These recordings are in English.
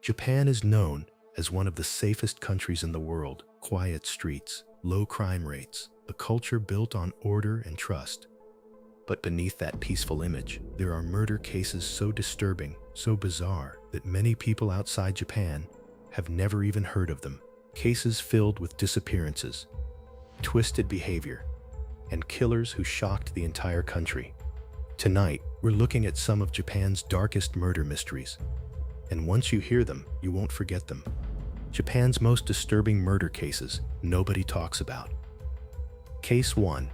Japan is known as one of the safest countries in the world. Quiet streets, low crime rates, a culture built on order and trust. But beneath that peaceful image, there are murder cases so disturbing, so bizarre, that many people outside Japan have never even heard of them. Cases filled with disappearances, twisted behavior, and killers who shocked the entire country. Tonight, we're looking at some of Japan's darkest murder mysteries. And once you hear them, you won't forget them. Japan's most disturbing murder cases nobody talks about. Case 1.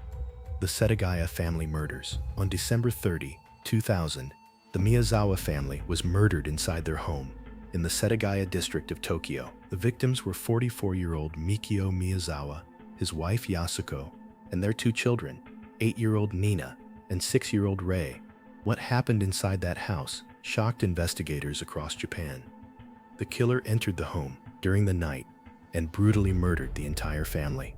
The Setagaya family murders. On December 30, 2000, the Miyazawa family was murdered inside their home in the Setagaya district of Tokyo. The victims were 44-year-old Mikio Miyazawa, his wife Yasuko, and their two children, 8-year-old Nina and 6-year-old Rei. What happened inside that house shocked investigators across Japan. The killer entered the home during the night and brutally murdered the entire family.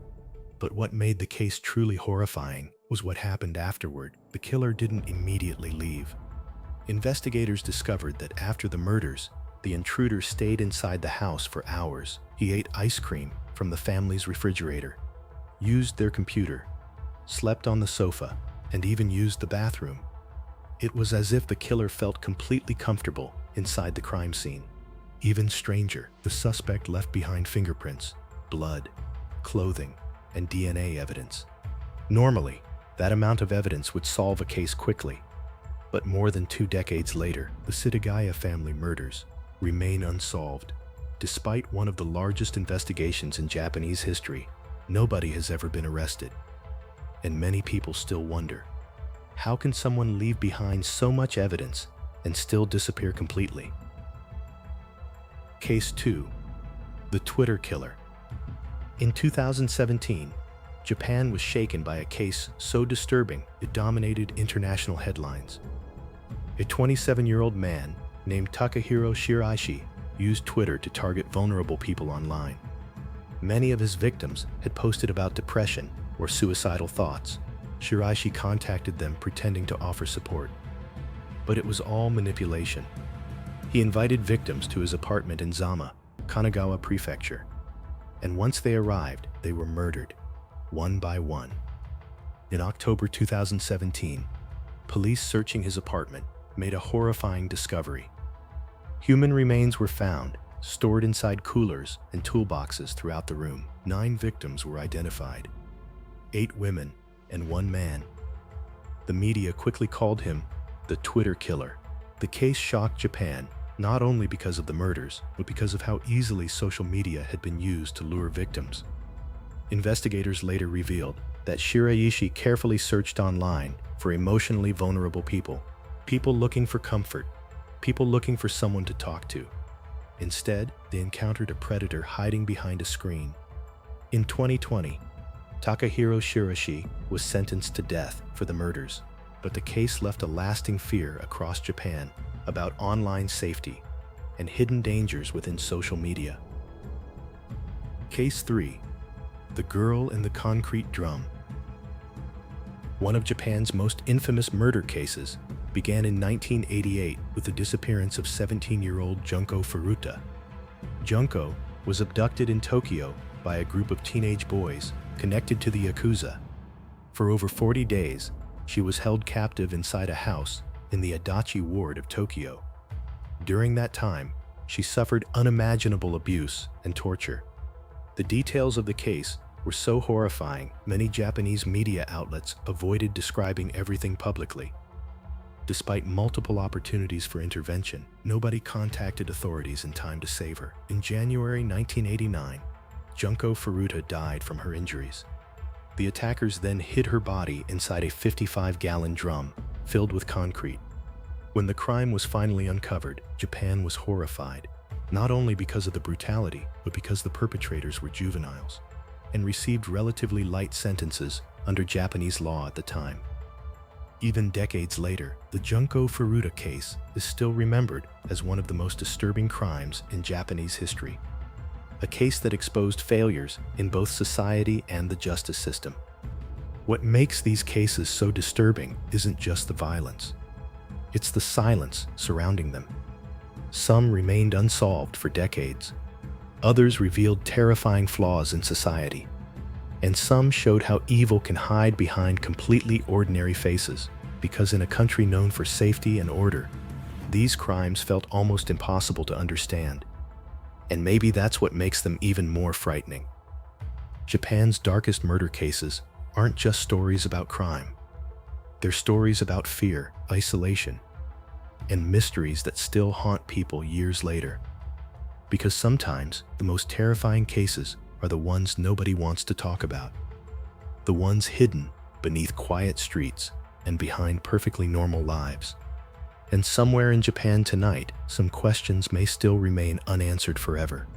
But what made the case truly horrifying was what happened afterward. The killer didn't immediately leave. Investigators discovered that after the murders, the intruder stayed inside the house for hours. He ate ice cream from the family's refrigerator, used their computer, slept on the sofa, and even used the bathroom. It was as if the killer felt completely comfortable inside the crime scene. Even stranger, the suspect left behind fingerprints, blood, clothing, and DNA evidence. Normally, that amount of evidence would solve a case quickly. But more than 2 decades later, the Setagaya family murders remain unsolved. Despite one of the largest investigations in Japanese history, nobody has ever been arrested. And many people still wonder, how can someone leave behind so much evidence and still disappear completely? Case 2. The Twitter Killer. In 2017, Japan was shaken by a case so disturbing it dominated international headlines. A 27-year-old man named Takahiro Shiraishi used Twitter to target vulnerable people online. Many of his victims had posted about depression or suicidal thoughts. Shiraishi contacted them pretending to offer support. But it was all manipulation. He invited victims to his apartment in Zama, Kanagawa Prefecture. And once they arrived, they were murdered, one by one. In October 2017, police searching his apartment made a horrifying discovery. Human remains were found, stored inside coolers and toolboxes throughout the room. 9 victims were identified, 8 women and 1 man. The media quickly called him the Twitter Killer. The case shocked Japan, not only because of the murders, but because of how easily social media had been used to lure victims. Investigators later revealed that Shiraishi carefully searched online for emotionally vulnerable people, people looking for comfort, people looking for someone to talk to. Instead, they encountered a predator hiding behind a screen. In 2020, Takahiro Shiraishi was sentenced to death for the murders, but the case left a lasting fear across Japan about online safety and hidden dangers within social media. Case 3. The Girl in the Concrete Drum. One of Japan's most infamous murder cases began in 1988 with the disappearance of 17-year-old Junko Furuta. Junko was abducted in Tokyo by a group of teenage boys connected to the Yakuza. For over 40 days, she was held captive inside a house in the Adachi ward of Tokyo. During that time, she suffered unimaginable abuse and torture. The details of the case were so horrifying, many Japanese media outlets avoided describing everything publicly. Despite multiple opportunities for intervention, nobody contacted authorities in time to save her. In January 1989, Junko Furuta died from her injuries. The attackers then hid her body inside a 55-gallon drum filled with concrete. When the crime was finally uncovered, Japan was horrified, not only because of the brutality, but because the perpetrators were juveniles and received relatively light sentences under Japanese law at the time. Even decades later, the Junko Furuta case is still remembered as one of the most disturbing crimes in Japanese history, a case that exposed failures in both society and the justice system. What makes these cases so disturbing isn't just the violence. It's the silence surrounding them. Some remained unsolved for decades. Others revealed terrifying flaws in society. And some showed how evil can hide behind completely ordinary faces, because in a country known for safety and order, these crimes felt almost impossible to understand. And maybe that's what makes them even more frightening. Japan's darkest murder cases aren't just stories about crime. They're stories about fear, isolation, and mysteries that still haunt people years later. Because sometimes the most terrifying cases are the ones nobody wants to talk about. The ones hidden beneath quiet streets and behind perfectly normal lives. And somewhere in Japan tonight, some questions may still remain unanswered forever.